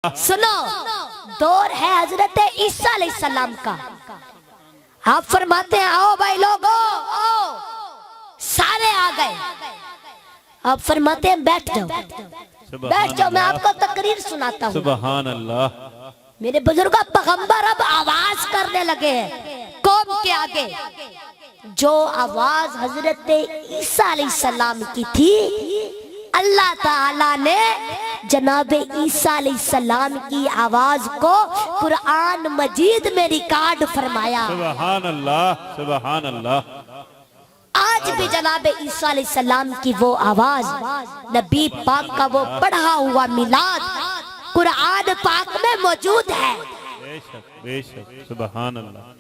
सुनो, दौर है हजरत ईसा अलैहिस्सलाम का। आप फरमाते हैं आओ भाई लोगो आओ, सारे आ गए। आप फरमाते हैं बैठ जाओ, बैठ जाओ, मैं आपको तकरीर सुनाता हूँ। सुभान अल्लाह। मेरे बुजुर्ग पैगंबर अब आवाज करने लगे हैं कौम के आगे। जो आवाज हजरत ईसा अलैहिस्सलाम की थी, अल्लाह ताला ने जनाब ईसा अलैहिस्सलाम की आवाज को कुरान मजीद में रिकॉर्ड फरमाया। सुभान अल्लाह, सुभान अल्लाह। आज भी जनाब ईसा अलैहिस्सलाम की वो आवाज, नबी पाक का वो पढ़ा हुआ मिलाद कुरान पाक में मौजूद है। बेशक बेशक, सुभान अल्लाह।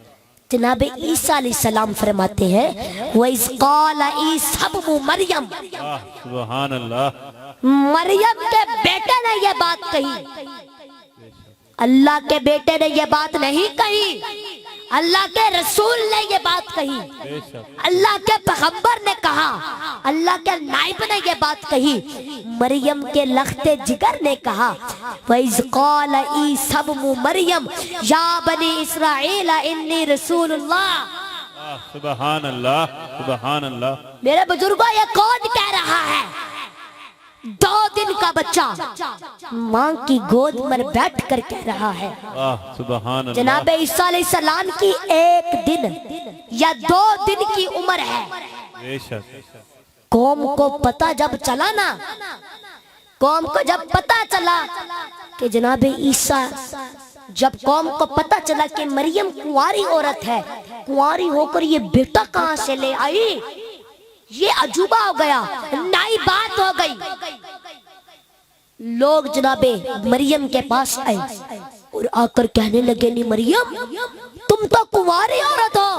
जनाब ईसा अलैहिस्सलाम फरमाते हैं वइज़ क़ाल ईसा इब्नु मरियम, सुभान अल्लाह। मरियम के बेटे ने ये बात कही, अल्लाह के बेटे ने ये बात नहीं कही, अल्लाह के रसूल ने ये बात कही, अल्लाह के पैगंबर ने कहा, अल्लाह के नाइब ने ये बात कही। मरियम के लख्ते जिगर ने कहा वइज़ क़ाल ईसा इब्नु मरियम या बनी इस्राईल इन्नी रसूलुल्लाह। सुभान अल्लाह, सुभान अल्लाह। मेरे बुजुर्गों, ये कौन कह रहा है? 2 दिन का बच्चा माँ की गोद में बैठ कर कह रहा है। सुभान अल्लाह। जनाब ईसा अलैहिस्सलाम की 1 दिन या 2 दिन की उम्र है। बेशक। कौम को पता जब चला ना, कौम को जब पता चला कि जनाब ईसा, जब कौम को पता चला कि मरियम कुंवारी औरत है, कुंवारी होकर ये बेटा कहाँ से ले आई, ये अजूबा हो गया, नई बात हो गई। लोग जनाबे मरियम के पास आए और आकर कहने लगे नी मरियम तुम तो कुंवारी औरत हो,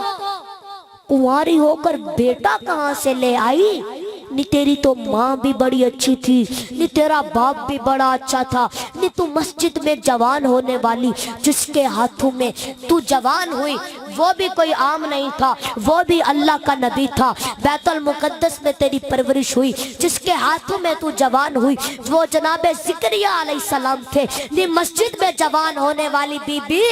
कुंवारी होकर बेटा कहाँ से ले आई? नी तेरी तो माँ भी बड़ी अच्छी थी, नी तेरा बाप भी बड़ा अच्छा था, नी तू मस्जिद में जवान होने वाली, जिसके हाथों में तू जवान हुई वो भी कोई आम नहीं था, वो भी अल्लाह का नबी था। बैतुल मुकद्दस में तेरी परवरिश हुई, जिसके हाथों में तू जवान हुई वो जनाबे ज़िक्रिया अलैहिस्सलाम थे। नी मस्जिद में जवान होने वाली बीबी,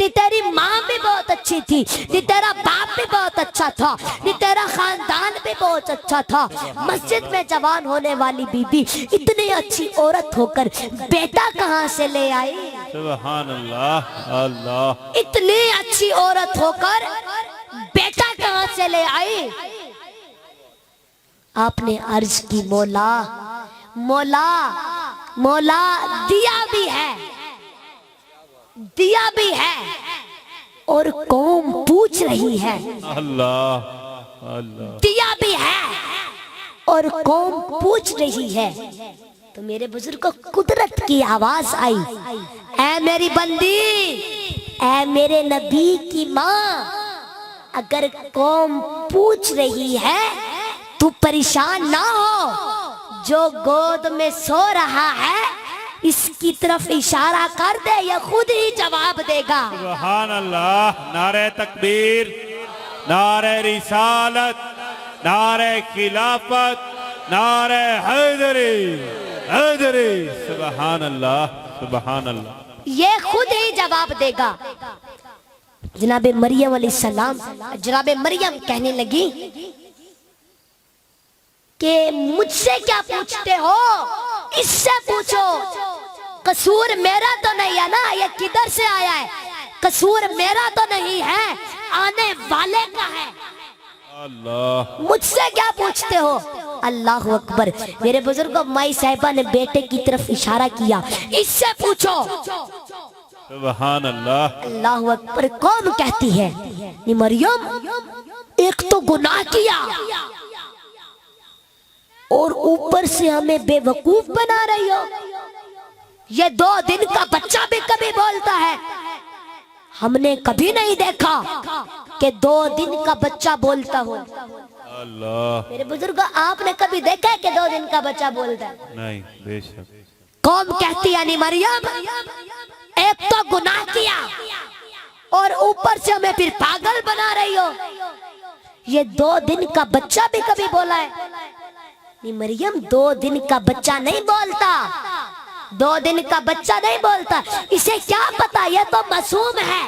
नी तेरी माँ भी बहुत अच्छी थी, नी तेरा बाप भी बहुत अच्छा था, नी तेरा खानदान भी बहुत अच्छा था। मस्जिद में जवान होने वाली बीबी इतनी अच्छी औरत होकर बेटा कहाँ से ले आई? सुभान अल्लाह, अल्लाह। इतनी अच्छी औरत होकर बेटा कहाँ से ले आई? आपने अर्ज की मौला मौला मौला, दिया भी है, दिया भी है और कौम पूछ रही है। अल्लाह अल्लाह। दिया भी है और कौम पूछ रही है। तो मेरे बुजुर्ग को कुदरत की आवाज आई, ऐ मेरी बंदी, ऐ मेरे नबी की माँ, अगर कौम पूछ रही है तू परेशान ना हो, जो गोद में सो रहा है इसकी तरफ इशारा कर दे, ये खुद ही जवाब देगा। सुभान अल्लाह। नारे तकबीर, नारे रिसालत, नारे खिलाफत, नारे हैदरी, हैदरी। सुभान अल्लाह, सुभान अल्लाह। ये खुद ही जवाब देगा। जनाबे मरियम अलैहिस्सलाम, जनाबे मरियम कहने लगी कि मुझसे क्या पूछते हो, इससे पूछो, कसूर मेरा तो नहीं है ना, ये किधर से आया है? कसूर मेरा तो नहीं है, आने वाले का है। अल्लाह। मुझसे क्या पूछते हो? अल्लाह अकबर। मेरे बुजुर्गों, माई साहिबा ने बेटे की तरफ इशारा किया, इससे पूछो। सुभान अल्लाह। अल्लाह अकबर। कौन कहती है नी मरियम एक तो गुनाह किया और ऊपर से हमें बेवकूफ बना रही हो। ये 2 दिन का बच्चा भी कभी बोलता है, हमने कभी नहीं देखा कि 2 दिन का बच्चा बोलता हो। अल्लाह। मेरे बुजुर्ग, आपने कभी देखा है कि 2 दिन का बच्चा बोलता है? नहीं। बेशक। कौन कहती है नी मरियम एक तो गुनाह किया और ऊपर से हमें फिर पागल बना रही हो। ये 2 दिन का बच्चा भी कभी बोला है? नी मरियम 2 दिन का बच्चा नहीं बोलता, 2 दिन का बच्चा नहीं बोलता, इसे क्या पता, ये तो मासूम है।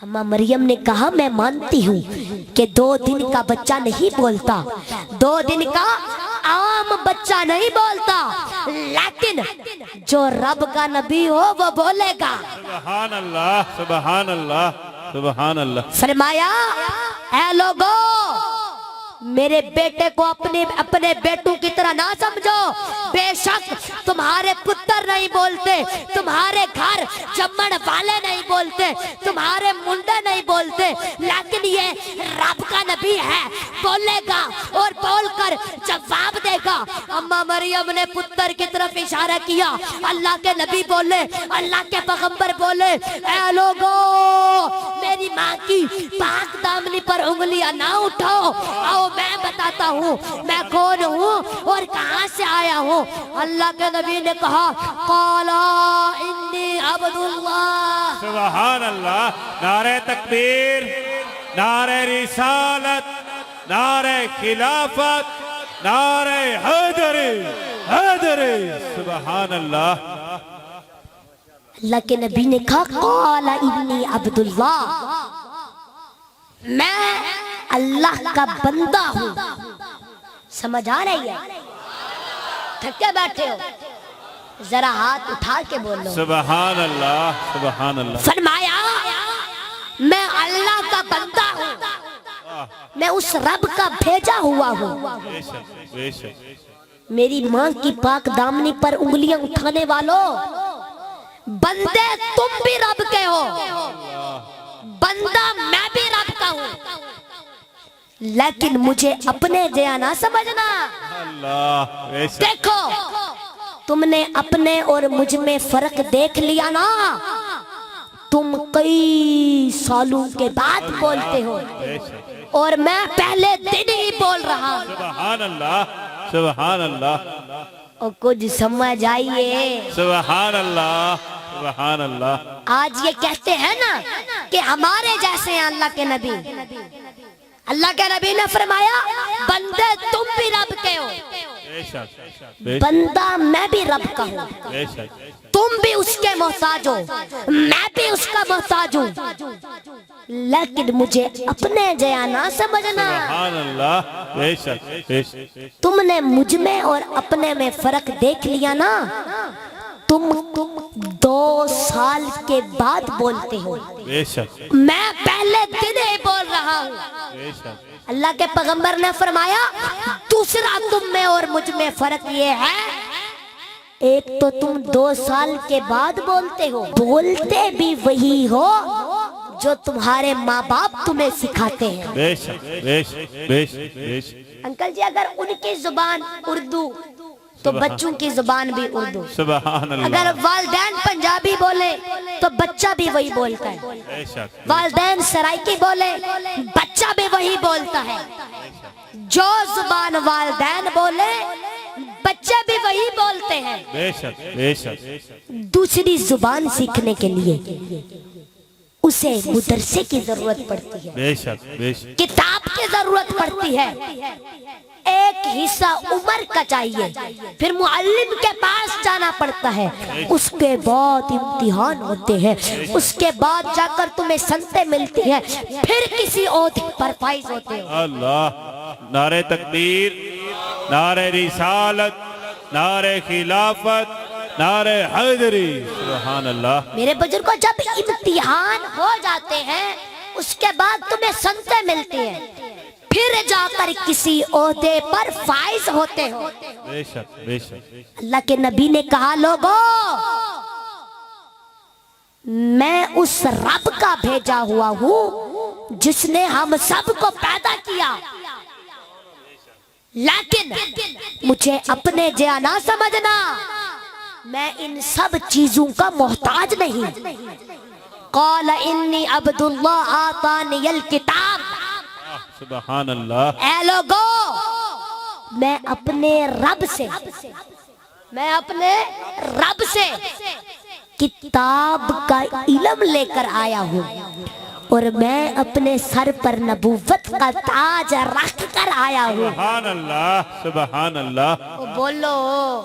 अम्मा मरियम ने कहा मैं मानती हूँ कि 2 दिन का बच्चा नहीं बोलता, 2 दिन का आम बच्चा नहीं बोलता, लेकिन जो रब का नबी हो वो बोलेगा। सुभान अल्लाह, सुभान अल्लाह, सुभान अल्लाह। फरमाया ऐ लोगो, मेरे बेटे को अपने बेटों की तरह ना समझो। बेशक तुम्हारे पुत्र नहीं बोलते, तुम्हारे घर जम्मन वाले नहीं बोलते, तुम्हारे मुंडे नहीं बोलते, लेकिन ये रब का नबी है, बोलेगा और बोलकर जवाब देगा। अम्मा मरियम ने पुत्र की तरफ इशारा किया, अल्लाह के नबी बोले, अल्लाह के पैगंबर बोले, ऐ लोगो, मेरी माँ की पाक दामनी पर उंगलियां ना उठाओ, आओ मैं बताता हूँ मैं कौन हूँ और कहाँ से आया हूँ। अल्लाह के नबी ने कहा, क़ाला इन्नी अब्दुल्लाह। सुभान अल्लाह। नारे तकबीर, नारे रिसालत, नारे खिलाफत, नारे हैदरी, हैदरी। सुभान अल्लाह। अल्लाह के नबी ने कहा, क़ाला इन्नी अब्दुल्लाह, मैं अल्लाह का बंदा हूँ। समझ आ रही है? थके बैठे हो, जरा हाथ उठा के बोलो। सुभान अल्लाह, सुभान अल्लाह। फरमाया मैं अल्लाह का बंदा हूँ, मैं उस रब का भेजा हुआ हूँ। बेशक, बेशक। मेरी माँ की पाक दामनी पर उंगलियां उठाने वालों, बंदे तुम भी रब के हो, बंदा मैं भी रब का हूँ, लेकिन मुझे अपने जया ना समझना। अल्लाह, बेशक। देखो तुमने अपने और मुझ में फर्क देख लिया ना, तुम कई सालों के बाद बोलते हो बेशक। और मैं पहले दिन ही बोल रहा हूँ। सुभान अल्लाह, सुभान अल्लाह, और कुछ समझ आइए। सुभान अल्लाह, सुभान अल्लाह। आज ये कहते हैं ना कि हमारे जैसे हैं अल्लाह के नबी। अल्लाह के नबी ने फरमाया, बंदे तुम भी रब के हो, बेशक, बेशक, बंदा मैं भी रब का हूँ, बेशक। तुम भी उसके मोहताज हो, मैं भी उसका मोहताज हूँ, लेकिन मुझे अपने जया ना समझना। सुभान अल्लाह, बेशक, बेशक। तुमने मुझ में और अपने में फर्क देख लिया ना, तुम 2 साल के बाद बोलते हो, बेशक, मैं पहले दिन ही बोल रहा हूँ। बेशक। अल्लाह के पैगंबर ने फरमाया, दूसरा तुम में और मुझ में फर्क ये है, एक तो तुम 2 साल के बाद बोलते हो, बोलते भी वही हो जो तुम्हारे माँ बाप तुम्हें सिखाते हैं। बेशक, बेशक, बेशक, बेशक। अंकल जी, अगर उनकी जुबान उर्दू तो बच्चों की जुबान भी उर्दू। सुभान अल्लाह। अगर वालिदैन पंजाबी बोले तो बच्चा भी वही बोलता है, बेशक। वालिदैन सराइकी बोले बच्चा भी वही बोलता है। जो जुबान वालिदैन बोले बच्चे भी वही बोलते हैं। बेशक, बेशक। दूसरी जुबान सीखने के लिए उसे मुदरसे की जरूरत पड़ती है, बेशक, बेशक। किताब की जरूरत पड़ती है, एक हिस्सा उम्र का चाहिए, फिर मुअल्लिम के पास जाना पड़ता है, उसके बाद इम्तिहान होते हैं, उसके बाद जाकर तुम्हें संते मिलती है, फिर किसी ओहदे पर फाइज होते हो। अल्लाह। नारे तकबीर, नारे रिसालत, नारे खिलाफत, नारे हैदरी। सुभान अल्लाह। मेरे बुजुर्गों, जब इम्तिहान हो जाते हैं उसके बाद तुम्हें संते मिलती हैं, फिर जाकर किसी ओहदे पर फाइज होते हो। बेशक, बेशक। अल्लाह के नबी ने कहा, लोगों, मैं उस रब का भेजा हुआ हूँ जिसने हम सबको पैदा किया, लेकिन मुझे अपने जया ना समझना, मैं इन सब चीजों का मोहताज नहीं। क़ाल इन्नी अब्दुल्लाह आतानियल किताब। सुभान अल्लाह। ऐ लोगों, मैं अपने रब से किताब का इल्म लेकर आया हूँ, اور میں اپنے سر پر نبوت کا تاج رکھ کر آیا ہوں. سبحان اللہ سبحان اللہ بولو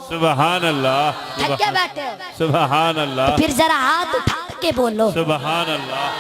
سبحان اللہ تھکے بیٹھے ہو سبحان اللہ پھر ذرا ہاتھ اٹھا کے بولو. سبحان اللہ